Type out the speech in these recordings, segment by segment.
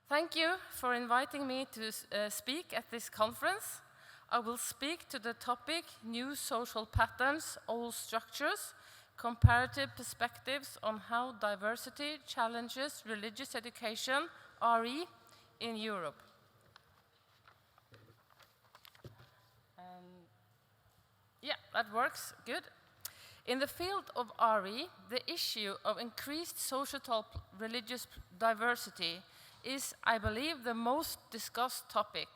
Thank you for inviting me to speak at this conference. I will speak to the topic New Social Patterns, Old Structures, Comparative Perspectives on How Diversity Challenges Religious Education, RE, in Europe. Yeah, that works, good. In the field of RE, the issue of increased societal religious diversity is, I believe, the most discussed topic.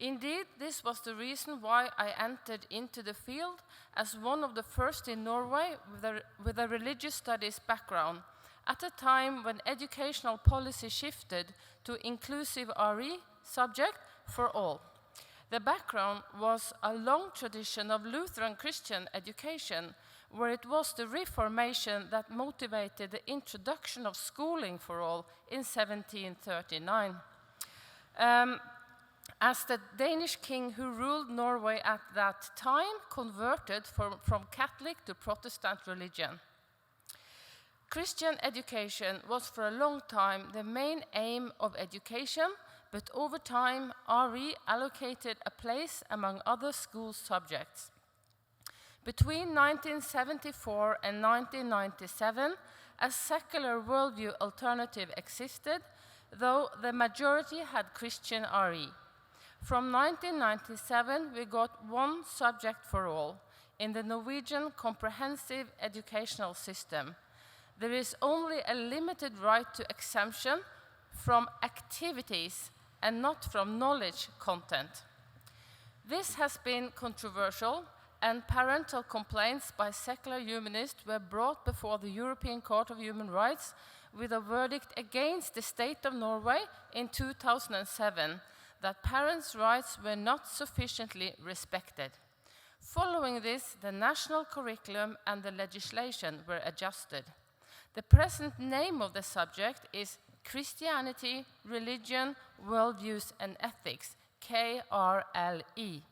Indeed, this was the reason why I entered into the field as one of the first in Norway with a religious studies background, at a time when educational policy shifted to inclusive RE subject for all. The background was a long tradition of Lutheran Christian education, where it was the Reformation that motivated the introduction of schooling for all in 1739. As the Danish king who ruled Norway at that time converted from Catholic to Protestant religion. Christian education was for a long time the main aim of education, but over time RE allocated a place among other school subjects. Between 1974 and 1997, a secular worldview alternative existed, though the majority had Christian RE. From 1997, we got one subject for all in the Norwegian comprehensive educational system. There is only a limited right to exemption from activities and not from knowledge content. This has been controversial, and parental complaints by secular humanists were brought before the European Court of Human Rights with a verdict against the state of Norway in 2007 that parents' rights were not sufficiently respected. Following this, the national curriculum and the legislation were adjusted. The present name of the subject is Christianity, Religion, Worldviews and Ethics, KRLE.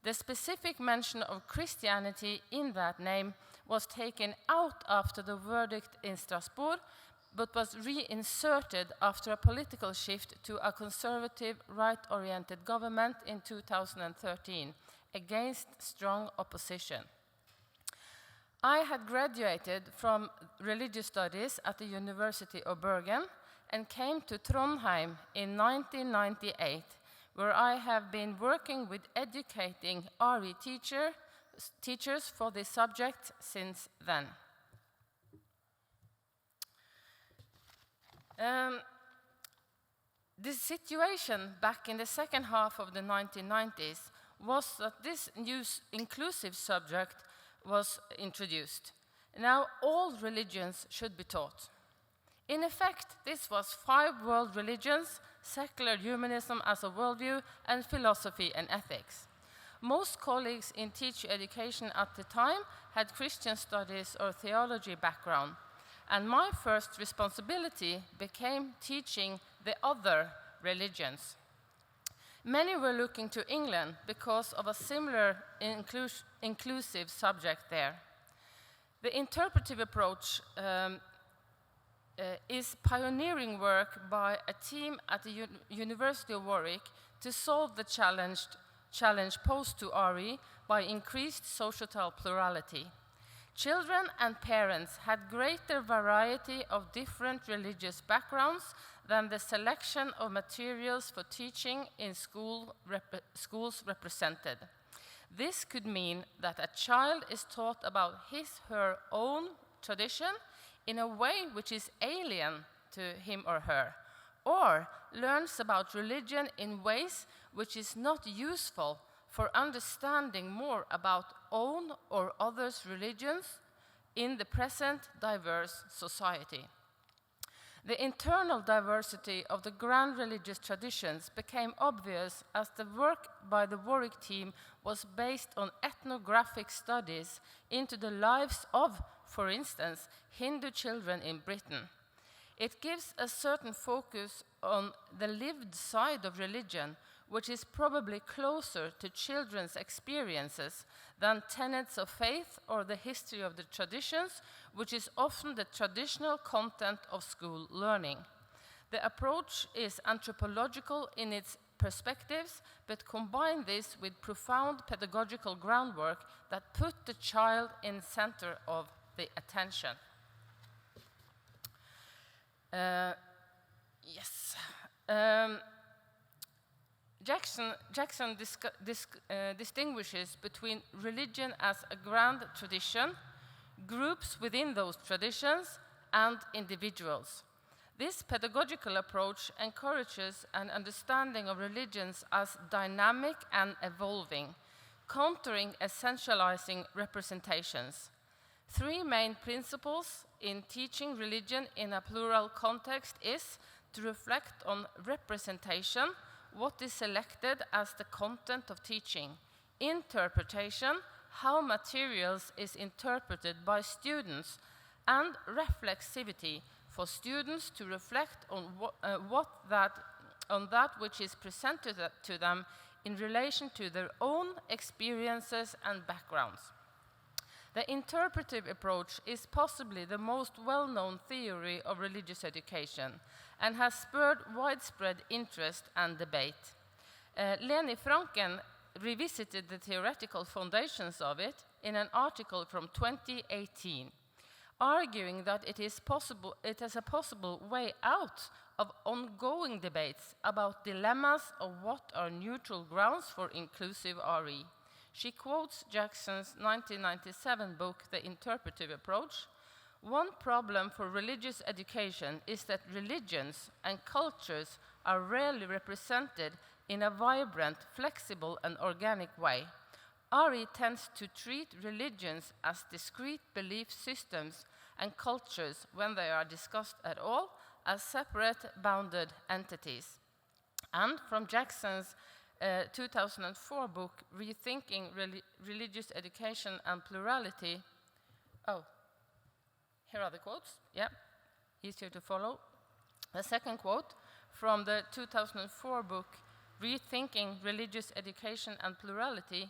The specific mention of Christianity in that name was taken out after the verdict in Strasbourg, but was reinserted after a political shift to a conservative, right-oriented government in 2013, against strong opposition. I had graduated from religious studies at the University of Bergen and came to Trondheim in 1998, where I have been working with educating RE teachers for this subject since then. The situation back in the second half of the 1990s was that this new inclusive subject was introduced. Now all religions should be taught. In effect, this was 5 world religions, secular humanism as a worldview, and philosophy and ethics. Most colleagues in teacher education at the time had Christian studies or theology background, and my first responsibility became teaching the other religions. Many were looking to England because of a similar inclusive subject there. The interpretive approach is pioneering work by a team at the University of Warwick to solve the challenge posed to RE by increased societal plurality. Children and parents had greater variety of different religious backgrounds than the selection of materials for teaching in schools represented. This could mean that a child is taught about his/her own tradition in a way which is alien to him or her, or learns about religion in ways which is not useful for understanding more about own or others' religions in the present diverse society. The internal diversity of the grand religious traditions became obvious as the work by the Warwick team was based on ethnographic studies into the lives of, for instance, Hindu children in Britain. It gives a certain focus on the lived side of religion, which is probably closer to children's experiences than tenets of faith or the history of the traditions, which is often the traditional content of school learning. The approach is anthropological in its perspectives, but combine this with profound pedagogical groundwork that put the child in center of the attention. Yes. Jackson distinguishes between religion as a grand tradition, groups within those traditions, and individuals. This pedagogical approach encourages an understanding of religions as dynamic and evolving, countering essentializing representations. Three main principles in teaching religion in a plural context is to reflect on representation, what is selected as the content of teaching, interpretation, how materials is interpreted by students, and reflexivity, for students to reflect on that which is presented to them in relation to their own experiences and backgrounds. The interpretive approach is possibly the most well-known theory of religious education and has spurred widespread interest and debate. Leni Franken revisited the theoretical foundations of it in an article from 2018. Arguing that it is a possible way out of ongoing debates about dilemmas of what are neutral grounds for inclusive RE. She quotes Jackson's 1997 book, The Interpretive Approach. One problem for religious education is that religions and cultures are rarely represented in a vibrant, flexible, and organic way. RE tends to treat religions as discrete belief systems and cultures, when they are discussed at all, as separate, bounded entities. And from Jackson's 2004 book, Rethinking Religious Education and Plurality, here are the quotes, easier to follow. The second quote from the 2004 book, Rethinking Religious Education and Plurality,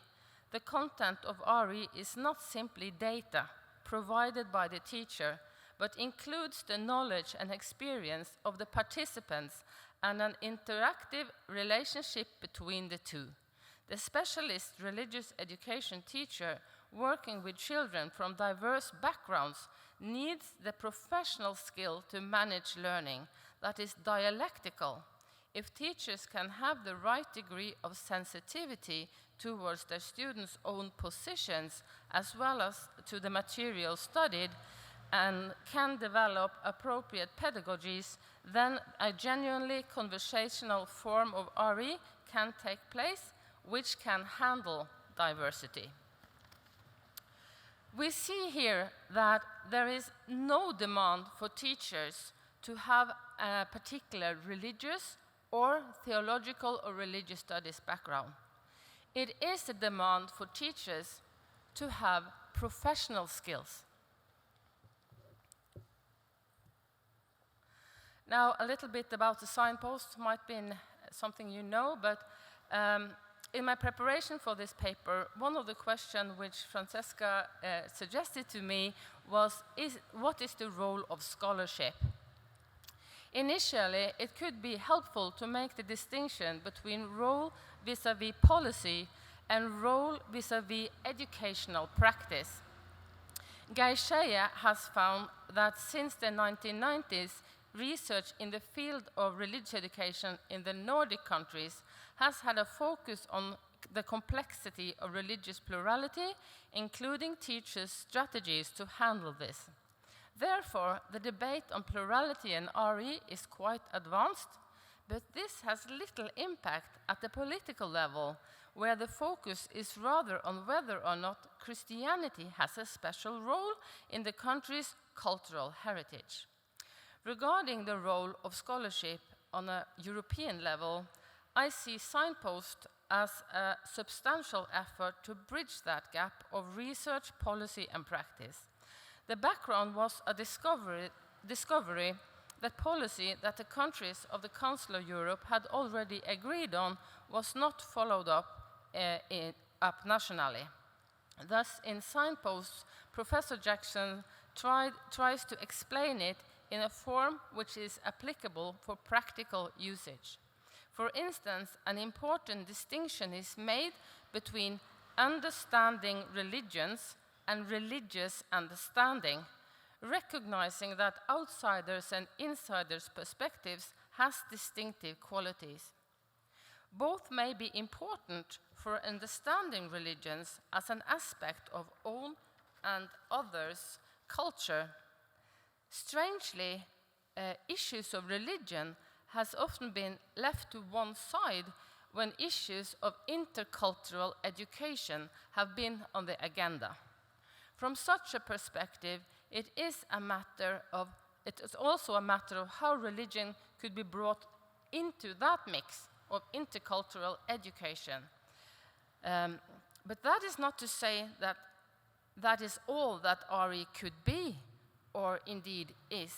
the content of RE is not simply data provided by the teacher, but includes the knowledge and experience of the participants and an interactive relationship between the two. The specialist religious education teacher working with children from diverse backgrounds needs the professional skill to manage learning that is dialectical. If teachers can have the right degree of sensitivity towards their students' own positions as well as to the material studied, and can develop appropriate pedagogies, then a genuinely conversational form of RE can take place, which can handle diversity. We see here that there is no demand for teachers to have a particular religious or theological or religious studies background. It is a demand for teachers to have professional skills. Now, a little bit about the signpost might be something you know, but in my preparation for this paper, one of the questions which Francesca suggested to me was, what is the role of scholarship? Initially, it could be helpful to make the distinction between role vis-à-vis policy and role vis-à-vis educational practice. Guy Shea has found that since the 1990s, research in the field of religious education in the Nordic countries has had a focus on the complexity of religious plurality, including teachers' strategies to handle this. Therefore, the debate on plurality and RE is quite advanced, but this has little impact at the political level, where the focus is rather on whether or not Christianity has a special role in the country's cultural heritage. Regarding the role of scholarship on a European level, I see Signpost as a substantial effort to bridge that gap of research, policy, and practice. The background was a discovery that policy that the countries of the Council of Europe had already agreed on was not followed up nationally. Thus, in Signposts, Professor Jackson tries to explain it in a form which is applicable for practical usage. For instance, an important distinction is made between understanding religions and religious understanding, recognizing that outsiders' and insiders' perspectives has distinctive qualities. Both may be important for understanding religions as an aspect of own and others' culture. Strangely, issues of religion has often been left to one side when issues of intercultural education have been on the agenda. From such a perspective, it is also a matter of how religion could be brought into that mix of intercultural education. But that is not to say that that is all that RE could be, or indeed is.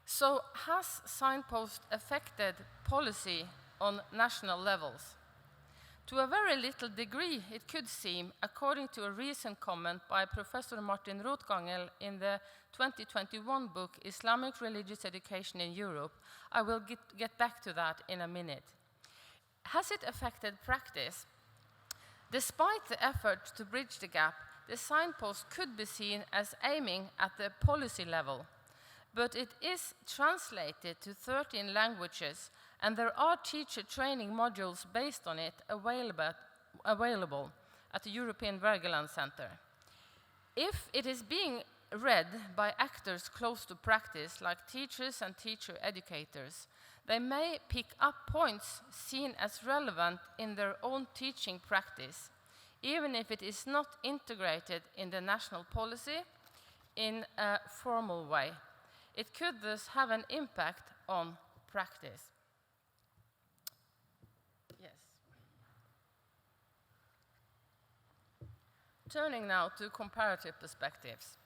So, has signpost affected policy on national levels? To a very little degree, it could seem, according to a recent comment by Professor Martin Rothgangel in the 2021 book, Islamic Religious Education in Europe. I will get back to that in a minute. Has it affected practice? Despite the effort to bridge the gap, the signpost could be seen as aiming at the policy level, but it is translated to 13 languages, and there are teacher training modules based on it available at the European Wergeland Center. If it is being read by actors close to practice, like teachers and teacher educators, they may pick up points seen as relevant in their own teaching practice, even if it is not integrated in the national policy in a formal way. It could thus have an impact on practice. Yes. Turning now to comparative perspectives.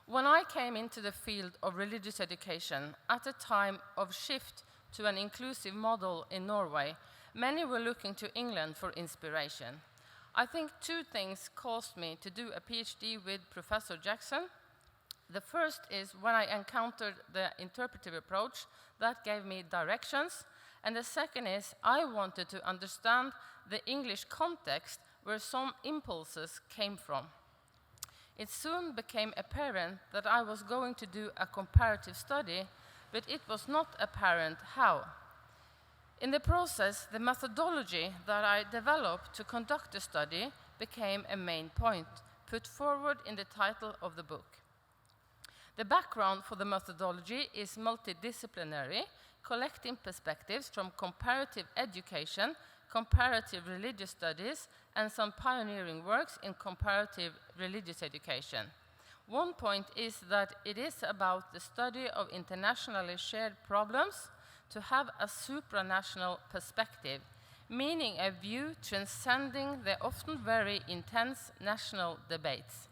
When I came into the field of religious education at a time of shift to an inclusive model in Norway, many were looking to England for inspiration. I think two things caused me to do a PhD with Professor Jackson. The first is when I encountered the interpretive approach that gave me directions, and the second is I wanted to understand the English context where some impulses came from. It soon became apparent that I was going to do a comparative study, but it was not apparent how. In the process, the methodology that I developed to conduct the study became a main point, put forward in the title of the book. The background for the methodology is multidisciplinary, collecting perspectives from comparative education, comparative religious studies, and some pioneering works in comparative religious education. One point is that it is about the study of internationally shared problems to have a supranational perspective, meaning a view transcending the often very intense national debates.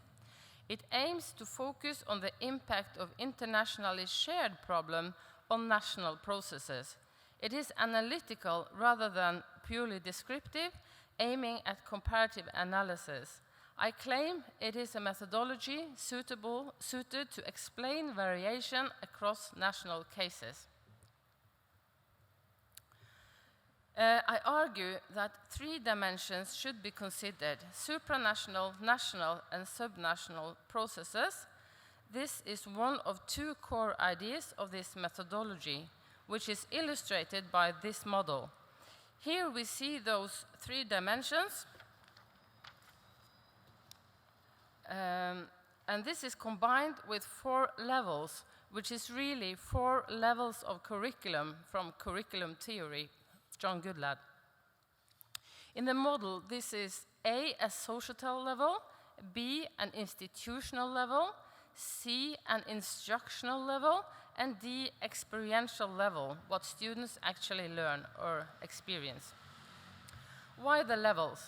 It aims to focus on the impact of internationally shared problem on national processes. It is analytical rather than purely descriptive, aiming at comparative analysis. I claim it is a methodology suited to explain variation across national cases. I argue that three dimensions should be considered: supranational, national, and subnational processes. This is one of two core ideas of this methodology, which is illustrated by this model. Here we see those three dimensions, and this is combined with 4 levels, which is really 4 levels of curriculum from curriculum theory, John Goodlad. In the model, this is A, a societal level, B, an institutional level, C, an instructional level, and D, experiential level, what students actually learn or experience. Why the levels?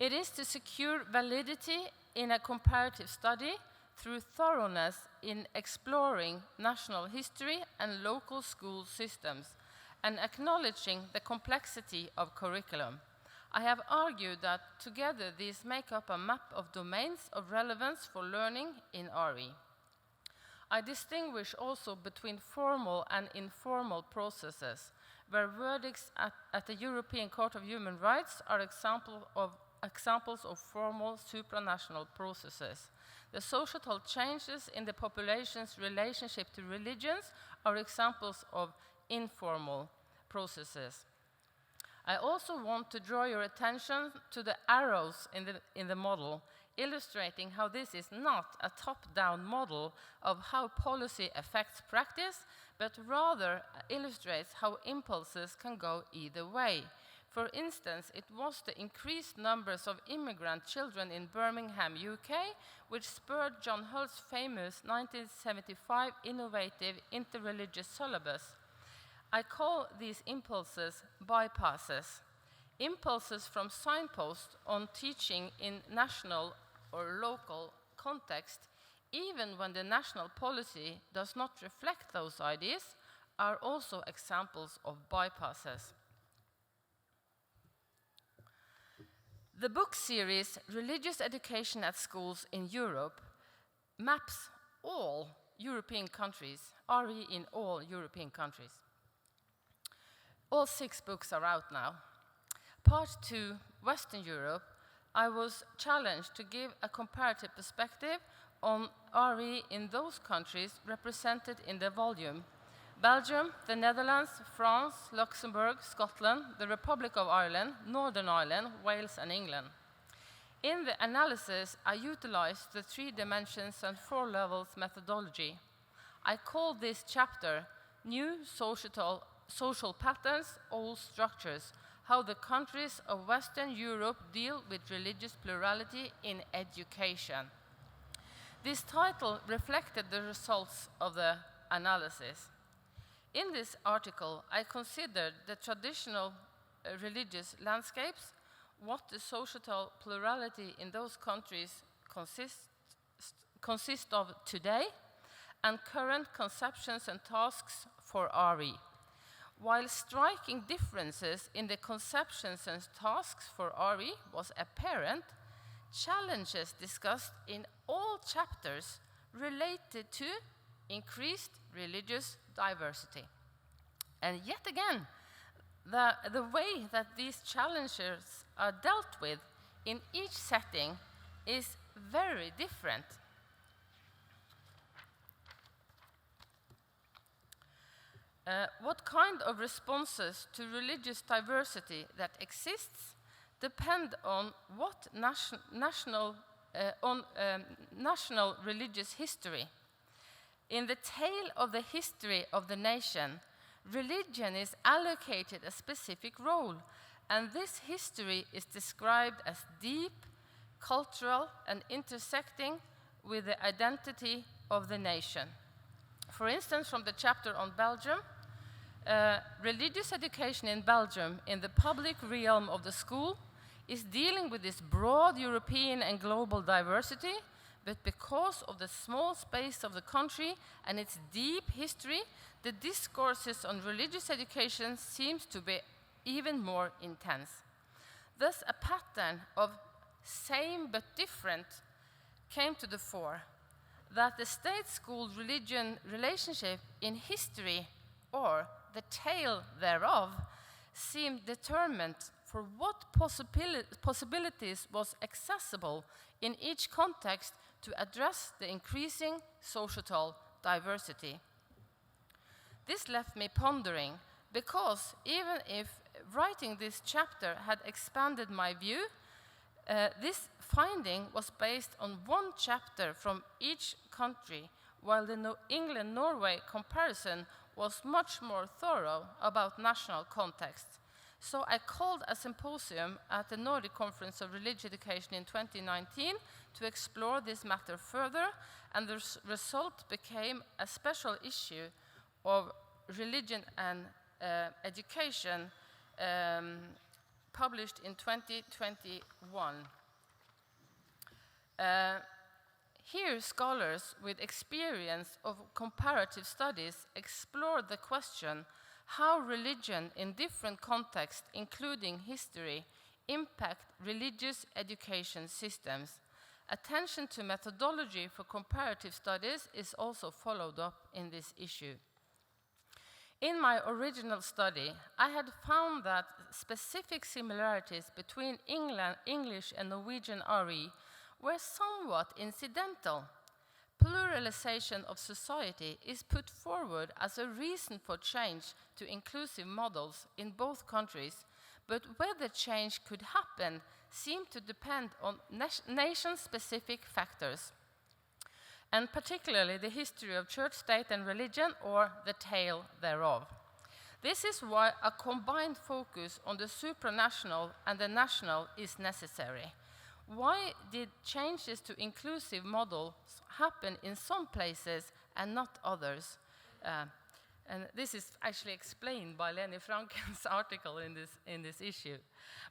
It is to secure validity in a comparative study through thoroughness in exploring national history and local school systems, and acknowledging the complexity of curriculum. I have argued that together these make up a map of domains of relevance for learning in RE. I distinguish also between formal and informal processes, where verdicts at the European Court of Human Rights are examples of formal supranational processes. The societal changes in the population's relationship to religions are examples of informal processes. I also want to draw your attention to the arrows in the model, illustrating how this is not a top-down model of how policy affects practice, but rather illustrates how impulses can go either way. For instance, it was the increased numbers of immigrant children in Birmingham, UK, which spurred John Hull's famous 1975 innovative interreligious syllabus. I call these impulses bypasses. Impulses from signposts on teaching in national or local context, even when the national policy does not reflect those ideas, are also examples of bypasses. The book series Religious Education at Schools in Europe maps all European countries, RE in all European countries. All 6 books are out now. Part 2, Western Europe, I was challenged to give a comparative perspective on RE in those countries represented in the volume: Belgium, the Netherlands, France, Luxembourg, Scotland, the Republic of Ireland, Northern Ireland, Wales, and England. In the analysis, I utilized the 3 dimensions and 4 levels methodology. I called this chapter New Social Patterns, Old Structures, how the countries of Western Europe deal with religious plurality in education. This title reflected the results of the analysis. In this article, I considered the traditional religious landscapes, what the societal plurality in those countries consist of today, and current conceptions and tasks for RE. While striking differences in the conceptions and tasks for RE was apparent, challenges discussed in all chapters related to increased religious diversity. And yet again, the way that these challenges are dealt with in each setting is very different. What kind of responses to religious diversity that exists depend on what national religious history. In the tale of the history of the nation, religion is allocated a specific role, and this history is described as deep, cultural, and intersecting with the identity of the nation. For instance, from the chapter on Belgium, religious education in Belgium in the public realm of the school is dealing with this broad European and global diversity, but because of the small space of the country and its deep history, the discourses on religious education seems to be even more intense. Thus, a pattern of same but different came to the fore, that the state-school religion relationship in history, or the tale thereof, seemed determined for what possibilities was accessible in each context to address the increasing societal diversity. This left me pondering, because even if writing this chapter had expanded my view, this finding was based on 1 chapter from each country, while the England-Norway comparison was much more thorough about national context. So I called a symposium at the Nordic Conference of Religious Education in 2019 to explore this matter further, and the result became a special issue of Religion and Education published in 2021. Here, scholars with experience of comparative studies explore the question how religion in different contexts, including history, impact religious education systems. attention to methodology for comparative studies is also followed up in this issue. In my original study, I had found that specific similarities between English and Norwegian RE were somewhat incidental. Pluralization of society is put forward as a reason for change to inclusive models in both countries, but whether change could happen seemed to depend on nation-specific factors, and particularly the history of church, state, and religion, or the tale thereof. This is why a combined focus on the supranational and the national is necessary. Why did changes to inclusive models happen in some places and not others? And this is actually explained by Leni Franken's article in this issue.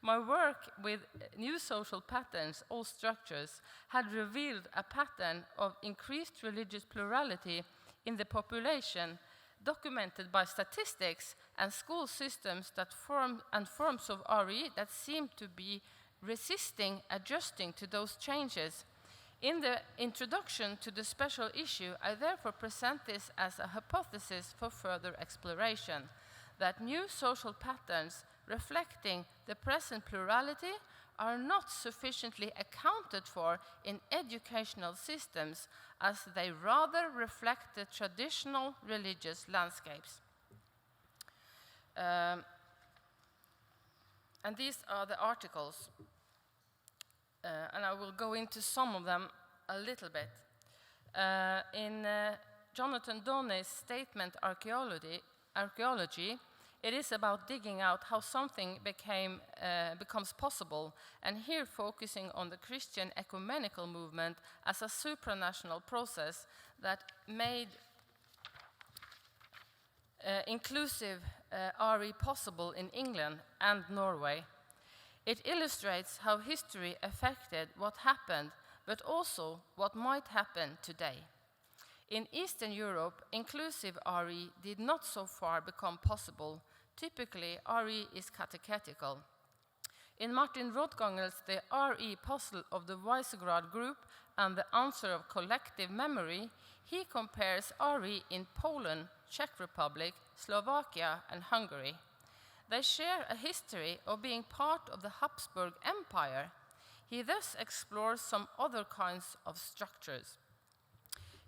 My work with new social patterns or structures had revealed a pattern of increased religious plurality in the population, documented by statistics and school systems that forms of RE that seem to be resisting adjusting to those changes. In the introduction to the special issue, I therefore present this as a hypothesis for further exploration, that new social patterns reflecting the present plurality are not sufficiently accounted for in educational systems, as they rather reflect the traditional religious landscapes. And these are the articles. And I will go into some of them a little bit. In Jonathan Doney's statement, Archaeology, it is about digging out how something becomes possible, and here focusing on the Christian ecumenical movement as a supranational process that made inclusive RE possible in England and Norway. It illustrates how history affected what happened, but also what might happen today. In Eastern Europe, inclusive RE did not so far become possible. Typically, RE is catechetical. In Martin Rothgangel's The RE Puzzle of the Visegrad Group and the Answer of Collective Memory, he compares RE in Poland, Czech Republic, Slovakia, and Hungary. They share a history of being part of the Habsburg Empire. He thus explores some other kinds of structures.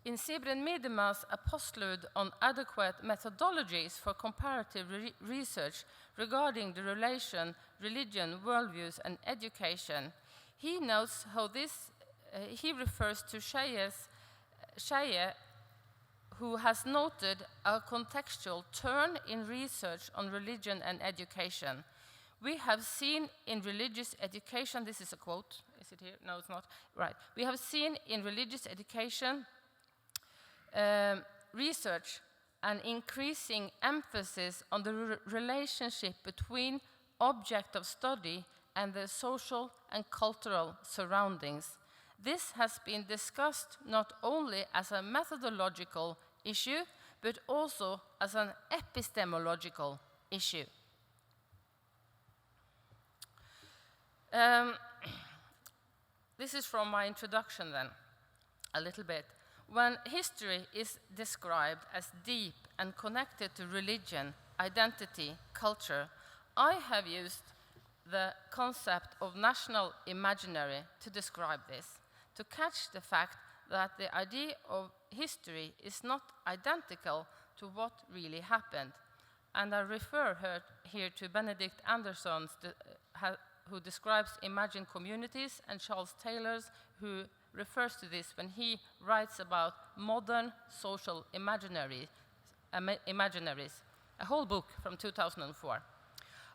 In Sibren Miedema's A Postlude on Adequate Methodologies for Comparative Research regarding the relation religion, worldviews, and education, he notes how this, he refers to Scheie, who has noted a contextual turn in research on religion and education. We have seen in religious education, this is a quote, is it here? No, it's not. Right. We have seen in religious education research an increasing emphasis on the relationship between object of study and the social and cultural surroundings. This has been discussed not only as a methodological issue, but also as an epistemological issue. This is from my introduction then, a little bit. When history is described as deep and connected to religion, identity, culture, I have used the concept of national imaginary to describe this, to catch the fact that the idea of history is not identical to what really happened. And I refer here to Benedict Anderson's, who describes imagined communities, and Charles Taylor's, who refers to this when he writes about modern social imaginaries, a whole book from 2004.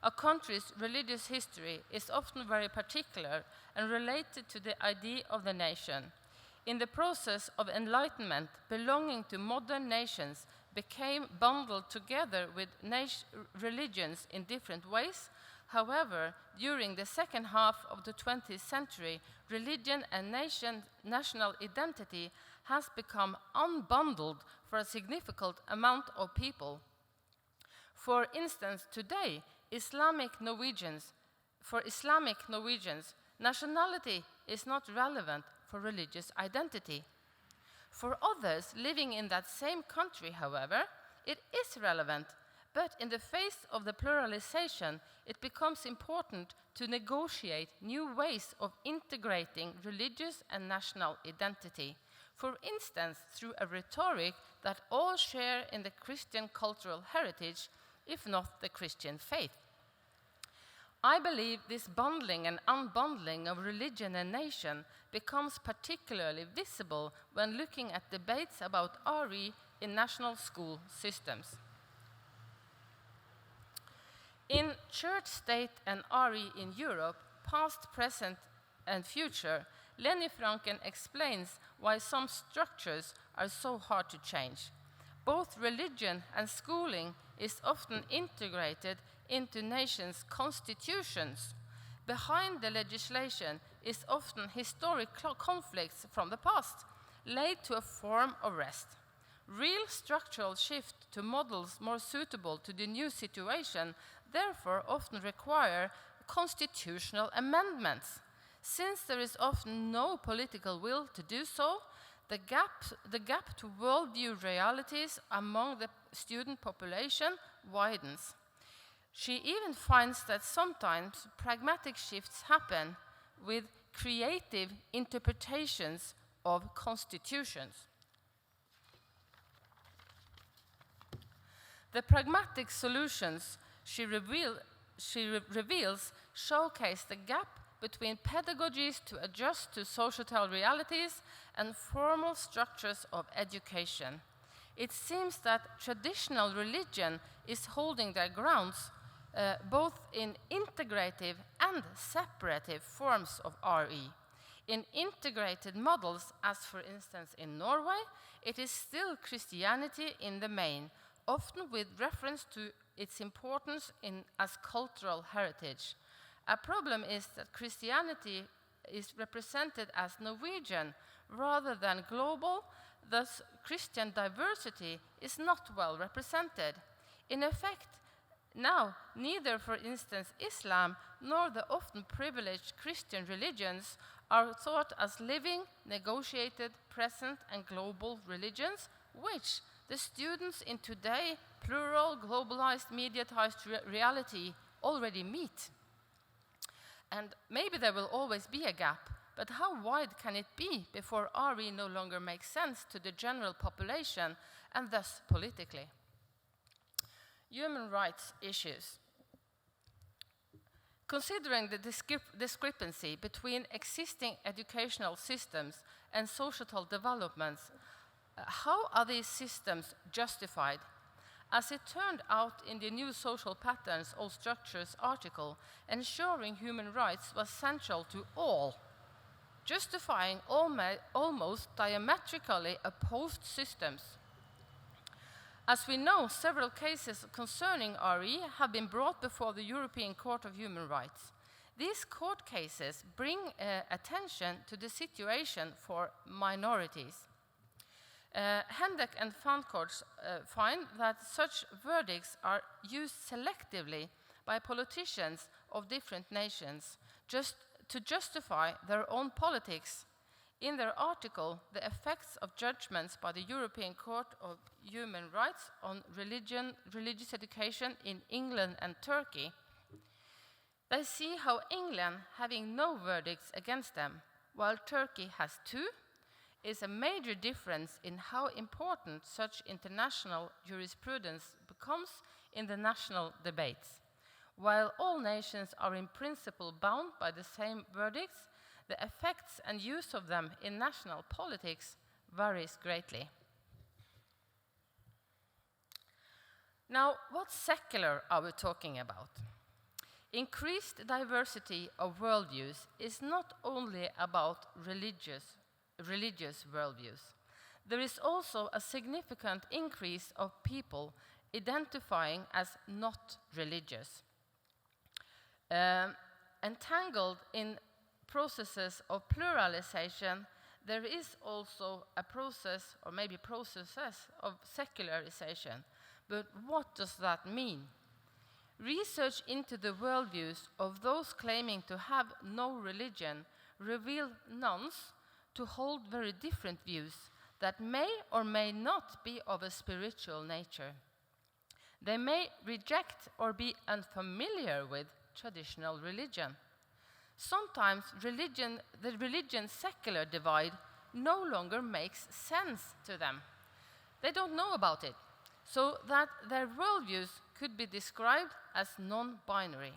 A country's religious history is often very particular and related to the idea of the nation. In the process of enlightenment, belonging to modern nations became bundled together with religions in different ways. However, during the second half of the 20th century, religion and national identity has become unbundled for a significant amount of people. For instance, today, for Islamic Norwegians, nationality is not relevant for religious identity. For others living in that same country, however, it is relevant, but in the face of the pluralization, it becomes important to negotiate new ways of integrating religious and national identity, for instance, through a rhetoric that all share in the Christian cultural heritage, if not the Christian faith. I believe this bundling and unbundling of religion and nation becomes particularly visible when looking at debates about RE in national school systems. In Church, State and RE in Europe, past, present and future, Lenny Franken explains why some structures are so hard to change. Both religion and schooling is often integrated into nations' constitutions. Behind the legislation is often historic conflicts from the past, laid to a form of rest. Real structural shift to models more suitable to the new situation therefore often require constitutional amendments. Since there is often no political will to do so, the gap to worldview realities among the student population widens. She even finds that sometimes pragmatic shifts happen with creative interpretations of constitutions. The pragmatic solutions she reveals showcase the gap between pedagogies to adjust to societal realities and formal structures of education. It seems that traditional religion is holding their grounds both in integrative and separative forms of RE. In integrated models, as for instance in Norway, it is still Christianity in the main, often with reference to its importance as cultural heritage. A problem is that Christianity is represented as Norwegian rather than global, thus Christian diversity is not well represented. In effect, now, neither, for instance, Islam nor the often privileged Christian religions are thought as living, negotiated, present and global religions, which the students in today plural, globalized, mediatized reality already meet. And maybe there will always be a gap, but how wide can it be before RE no longer makes sense to the general population and thus politically? Human rights issues. Considering the discrepancy between existing educational systems and societal developments, how are these systems justified? As it turned out in the New Social Patterns of Structures article, ensuring human rights was central to all, justifying almost diametrically opposed systems. As we know, several cases concerning RE have been brought before the European Court of Human Rights. These court cases bring attention to the situation for minorities. Hendek and Fancourts find that such verdicts are used selectively by politicians of different nations just to justify their own politics. In their article, The Effects of Judgments by the European Court of Human Rights on Religious Education in England and Turkey, they see how England, having no verdicts against them, while Turkey has two, is a major difference in how important such international jurisprudence becomes in the national debates. While all nations are in principle bound by the same verdicts, the effects and use of them in national politics varies greatly. Now, what secular are we talking about? Increased diversity of worldviews is not only about religious worldviews. There is also a significant increase of people identifying as not religious. Entangled in processes of pluralization, there is also a process, or maybe processes, of secularization. But what does that mean? Research into the worldviews of those claiming to have no religion reveal nuns to hold very different views that may or may not be of a spiritual nature. They may reject or be unfamiliar with traditional religion. Sometimes the religion-secular divide no longer makes sense to them. They don't know about it, so that their worldviews could be described as non-binary.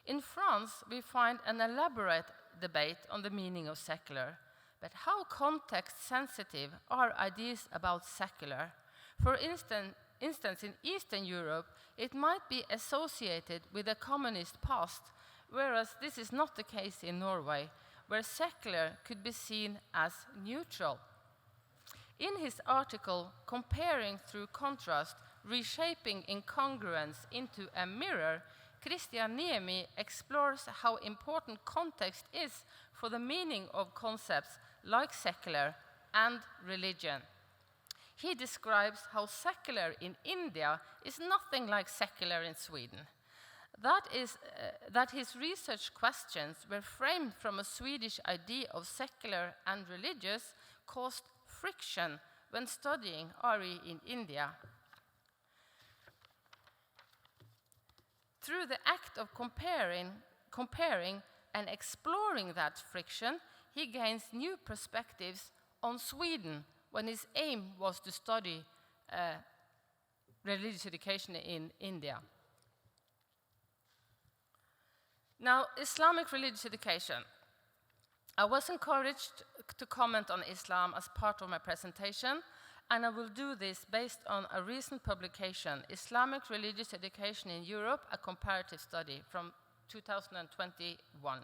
In France, we find an elaborate debate on the meaning of secular, but how context-sensitive are ideas about secular? For instance, in Eastern Europe, it might be associated with a communist past, whereas this is not the case in Norway, where secular could be seen as neutral. In his article, Comparing Through Contrast, Reshaping Incongruence into a Mirror, Christian Niemi explores how important context is for the meaning of concepts like secular and religion. He describes how secular in India is nothing like secular in Sweden. That his research questions were framed from a Swedish idea of secular and religious caused friction when studying EuARe in India. Through the act of comparing and exploring that friction, he gains new perspectives on Sweden when his aim was to study religious education in India. Now, Islamic religious education. I was encouraged to comment on Islam as part of my presentation, and I will do this based on a recent publication, Islamic Religious Education in Europe, a Comparative Study from 2021.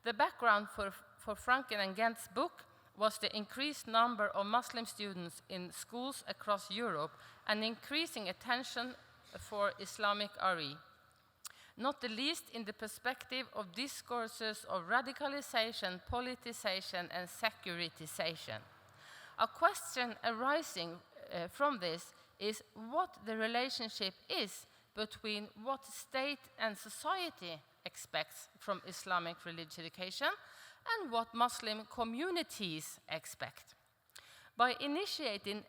The background for Franken and Gent's book was the increased number of Muslim students in schools across Europe and increasing attention for Islamic EuARe, not the least in the perspective of discourses of radicalization, politicization, and securitization. A question arising from this is what the relationship is between what state and society expects from Islamic religious education and what Muslim communities expect. By initiating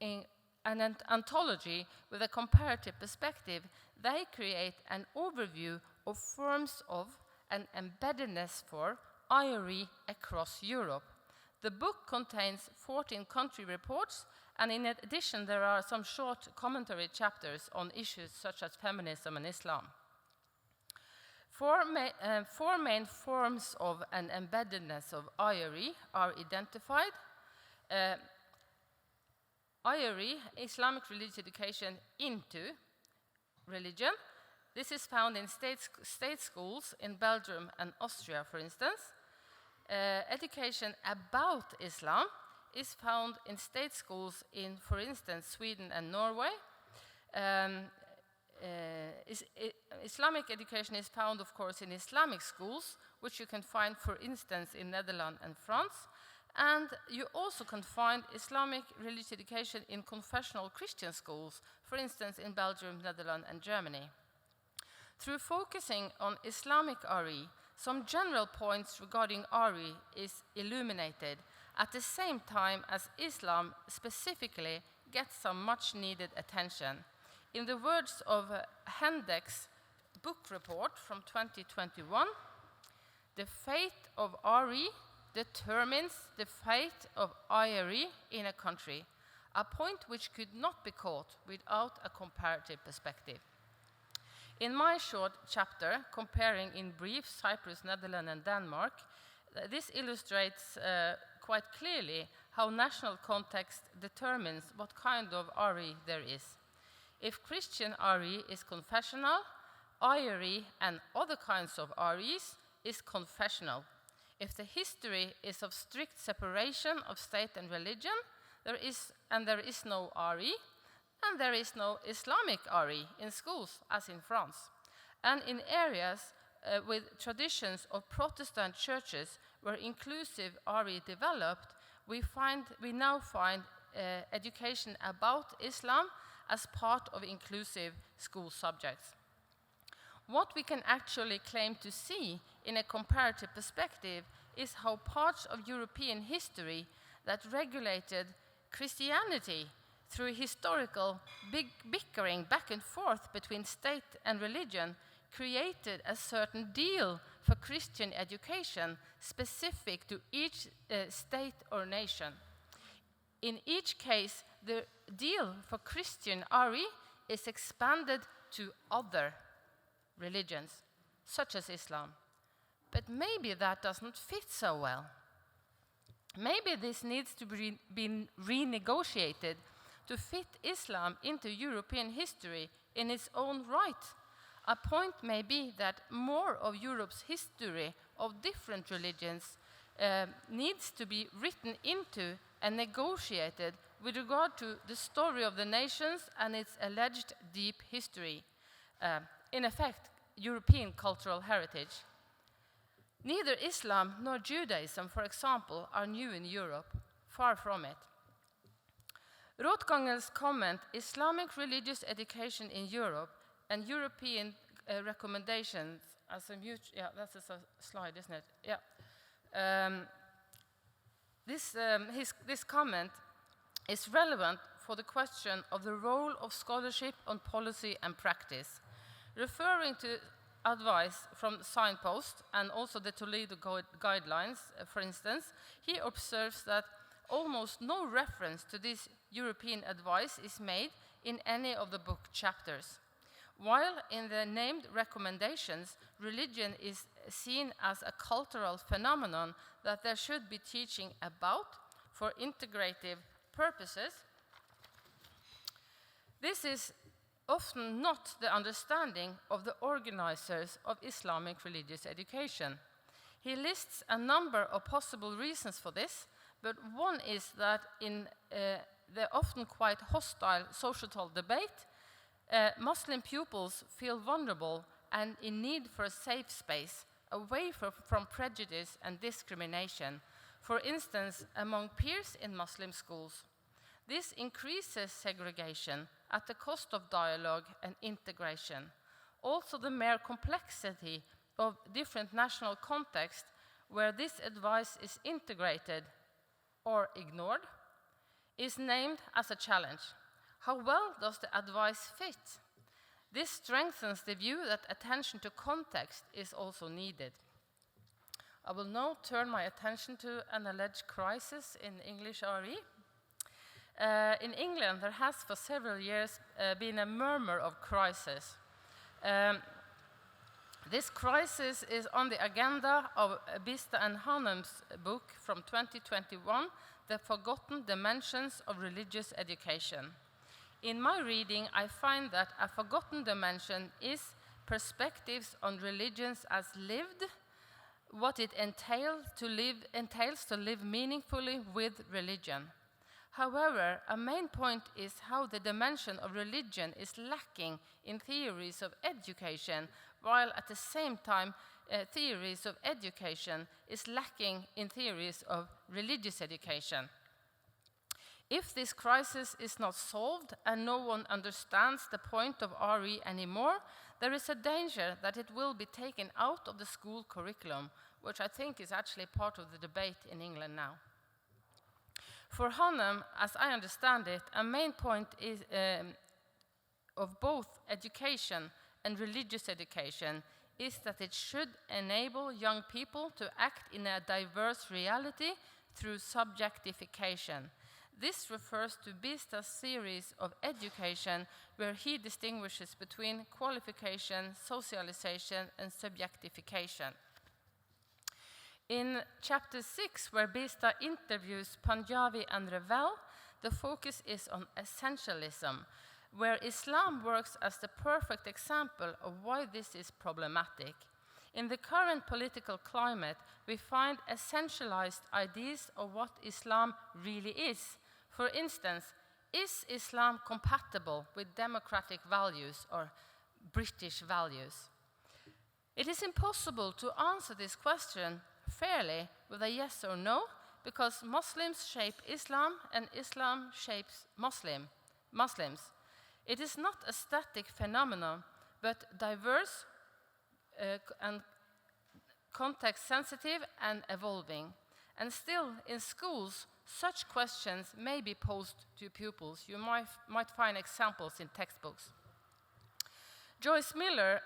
an ontology with a comparative perspective, they create an overview of forms of and embeddedness for EuARe across Europe. The book contains 14 country reports, and in addition there are some short commentary chapters on issues such as feminism and Islam. Four main forms of an embeddedness of EuARe are identified. EuARe, Islamic religious education into religion. This is found in state schools in Belgium and Austria, for instance. Education about Islam is found in state schools in, for instance, Sweden and Norway. Islamic education is found, of course, in Islamic schools, which you can find, for instance, in Netherlands and France. And you also can find Islamic religious education in confessional Christian schools, for instance, in Belgium, Netherlands, and Germany. Through focusing on Islamic EuARe, some general points regarding EuARe is illuminated, at the same time as Islam specifically gets some much-needed attention. In the words of Hendek's book report from 2021, the fate of EuARe determines the fate of EuARe in a country, a point which could not be caught without a comparative perspective. In my short chapter, comparing in brief Cyprus, Netherlands, and Denmark, this illustrates quite clearly how national context determines what kind of EuARe there is. If Christian EuARe is confessional, EuARe and other kinds of EuARes is confessional. If the history is of strict separation of state and religion, there is no EuARe, and there is no Islamic EuARe in schools, as in France. And in areas with traditions of Protestant churches where inclusive EuARe developed, we now find education about Islam as part of inclusive school subjects. What we can actually claim to see in a comparative perspective is how parts of European history that regulated Christianity through historical bickering back and forth between state and religion created a certain deal for Christian education specific to each state or nation. In each case, the deal for Christian RE is expanded to other religions, such as Islam. But maybe that doesn't fit so well. Maybe this needs to be renegotiated to fit Islam into European history in its own right. A point may be that more of Europe's history of different religions needs to be written into and negotiated with regard to the story of the nations and its alleged deep history. In effect, European cultural heritage. Neither Islam nor Judaism, for example, are new in Europe. Far from it. Rothgangel's comment, Islamic religious education in Europe and European recommendations as a mutual, yeah, that's a slide, isn't it? Yeah. This comment is relevant for the question of the role of scholarship on policy and practice. Referring to advice from Signpost and also the Toledo guidelines, for instance, he observes that almost no reference to this European advice is made in any of the book chapters. While in the named recommendations, religion is seen as a cultural phenomenon that there should be teaching about for integrative purposes, this is often not the understanding of the organizers of Islamic religious education. He lists a number of possible reasons for this, but one is that in the often quite hostile societal debate, Muslim pupils feel vulnerable and in need for a safe space, away from prejudice and discrimination, for instance, among peers in Muslim schools. This increases segregation at the cost of dialogue and integration. Also, the mere complexity of different national contexts where this advice is integrated or ignored is named as a challenge. How well does the advice fit? This strengthens the view that attention to context is also needed. I will now turn my attention to an alleged crisis in English RE. In England, there has for several years been a murmur of crisis. This crisis is on the agenda of Bista and Hanum's book from 2021, The Forgotten Dimensions of Religious Education. In my reading, I find that a forgotten dimension is perspectives on religions as lived, what it entails to live meaningfully with religion. However, a main point is how the dimension of religion is lacking in theories of education, while at the same time theories of education is lacking in theories of religious education. If this crisis is not solved and no one understands the point of RE anymore, there is a danger that it will be taken out of the school curriculum, which I think is actually part of the debate in England now. For Hanum, as I understand it, a main point is, of both education and religious education is that it should enable young people to act in a diverse reality through subjectification. This refers to Bista's series of education where he distinguishes between qualification, socialization, and subjectification. In chapter 6, where Bista interviews Punjabi and Ravel, the focus is on essentialism, where Islam works as the perfect example of why this is problematic. In the current political climate, we find essentialized ideas of what Islam really is. For instance, is Islam compatible with democratic values or British values? It is impossible to answer this question fairly with a yes or no, because Muslims shape Islam and Islam shapes Muslims. It is not a static phenomenon, but diverse and context-sensitive and evolving. And still, in schools, such questions may be posed to pupils. You might find examples in textbooks. Joyce Miller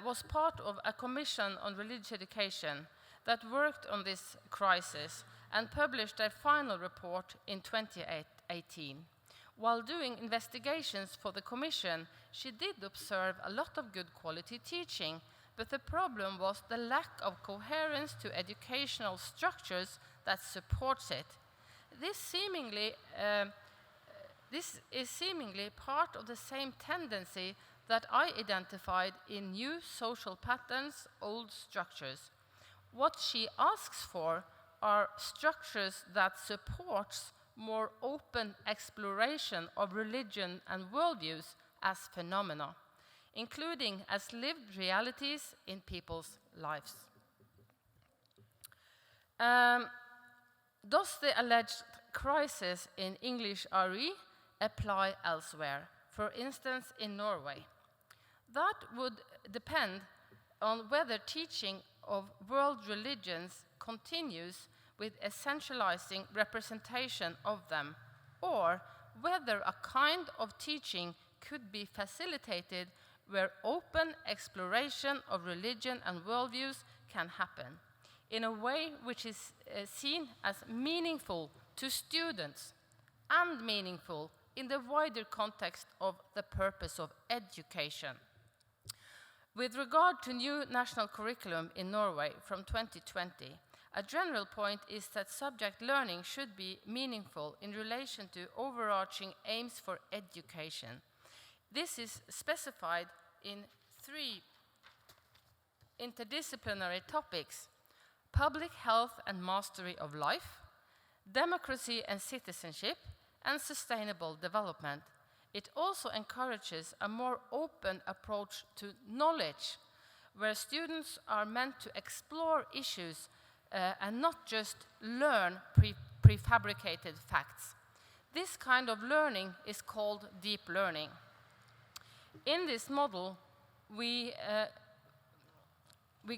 was part of a commission on religious education that worked on this crisis and published their final report in 2018. While doing investigations for the commission, she did observe a lot of good quality teaching, but the problem was the lack of coherence to educational structures that supports it. This is seemingly part of the same tendency that I identified in new social patterns, old structures. What she asks for are structures that supports more open exploration of religion and worldviews as phenomena, including as lived realities in people's lives. Does the alleged crisis in EuARe apply elsewhere, for instance in Norway? That would depend on whether teaching of world religions continues with essentializing representation of them, or whether a kind of teaching could be facilitated where open exploration of religion and worldviews can happen in a way which is seen as meaningful to students and meaningful in the wider context of the purpose of education. With regard to new national curriculum in Norway from 2020, a general point is that subject learning should be meaningful in relation to overarching aims for education. This is specified in 3 interdisciplinary topics: public health and mastery of life, democracy and citizenship, and sustainable development. It also encourages a more open approach to knowledge, where students are meant to explore issues and not just learn prefabricated facts. This kind of learning is called deep learning. In this model, we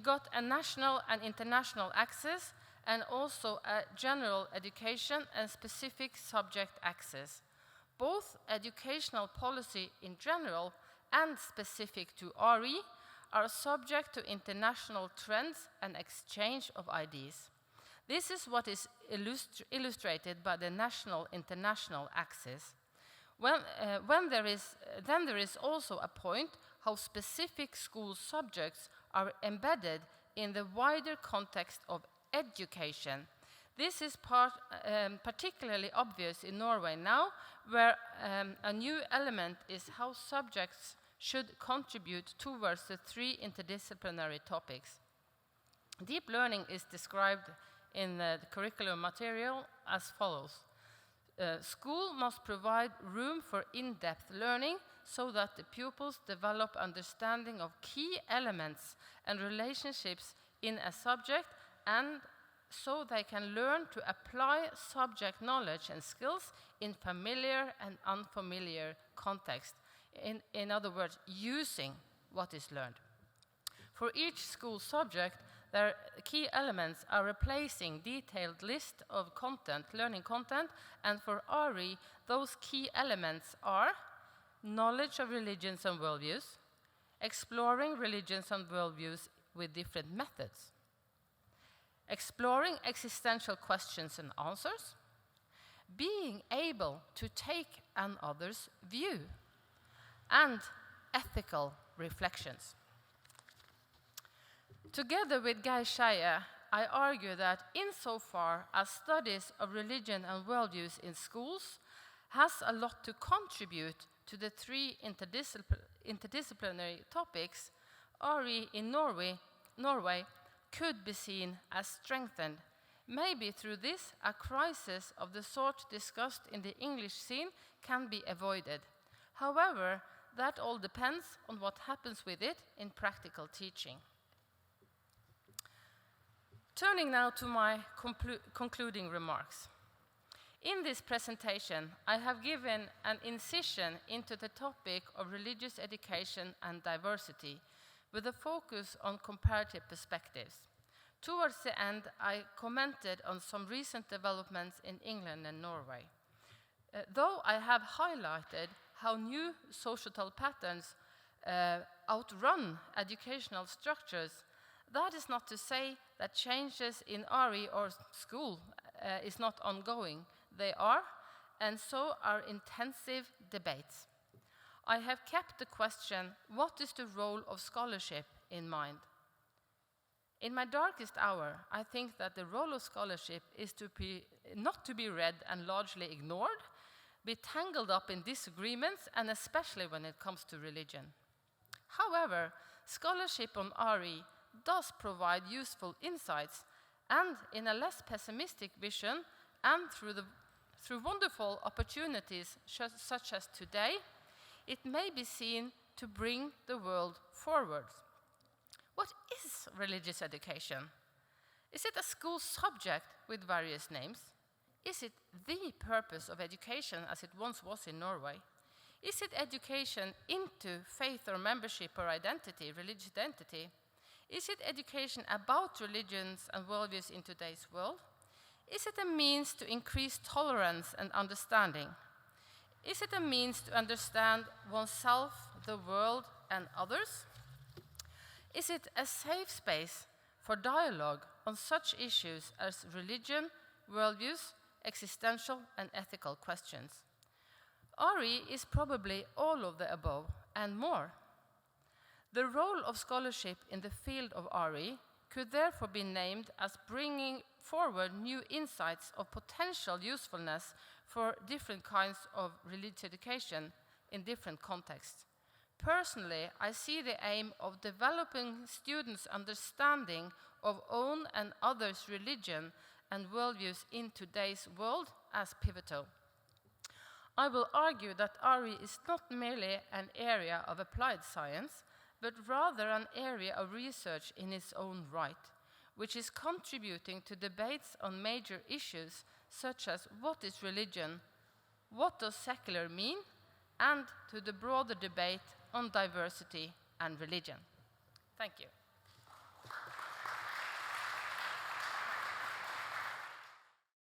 got a national and international access and also a general education and specific subject access. Both educational policy in general and specific to RE are subject to international trends and exchange of ideas. This is what is illustrated by the national-international axis. Then there is also a point how specific school subjects are embedded in the wider context of education. This is particularly obvious in Norway now, where a new element is how subjects should contribute towards the 3 interdisciplinary topics. Deep learning is described in the curriculum material as follows. School must provide room for in-depth learning so that the pupils develop understanding of key elements and relationships in a subject, and so they can learn to apply subject knowledge and skills in familiar and unfamiliar context. In other words, using what is learned. For each school subject, their key elements are replacing detailed list of content, learning content, and for RE, those key elements are knowledge of religions and worldviews, exploring religions and worldviews with different methods, exploring existential questions and answers, being able to take another's view, and ethical reflections. Together with Geir Skeie, I argue that insofar as studies of religion and worldviews in schools has a lot to contribute to the 3 interdisciplinary topics, RE in Norway could be seen as strengthened. Maybe through this, a crisis of the sort discussed in the English scene can be avoided. However, that all depends on what happens with it in practical teaching. Turning now to my concluding remarks. In this presentation, I have given an incision into the topic of religious education and diversity, with a focus on comparative perspectives. Towards the end, I commented on some recent developments in England and Norway. Though I have highlighted how new societal patterns outrun educational structures, that is not to say that changes in RE or school is not ongoing. They are, and so are intensive debates. I have kept the question, what is the role of scholarship, in mind. In my darkest hour, I think that the role of scholarship is not to be read and largely ignored, be tangled up in disagreements, and especially when it comes to religion. However, scholarship on RE does provide useful insights, and in a less pessimistic vision, and through wonderful opportunities such as today, it may be seen to bring the world forward. What is religious education? Is it a school subject with various names? Is it the purpose of education as it once was in Norway? Is it education into faith or membership or identity, religious identity? Is it education about religions and worldviews in today's world? Is it a means to increase tolerance and understanding? Is it a means to understand oneself, the world, and others? Is it a safe space for dialogue on such issues as religion, worldviews, existential and ethical questions? RE is probably all of the above and more. The role of scholarship in the field of RE could therefore be named as bringing forward new insights of potential usefulness for different kinds of religious education in different contexts. Personally, I see the aim of developing students' understanding of own and others' religion and worldviews in today's world as pivotal. I will argue that RE is not merely an area of applied science, but rather an area of research in its own right, which is contributing to debates on major issues such as what is religion, what does secular mean, and to the broader debate on diversity and religion. Thank you.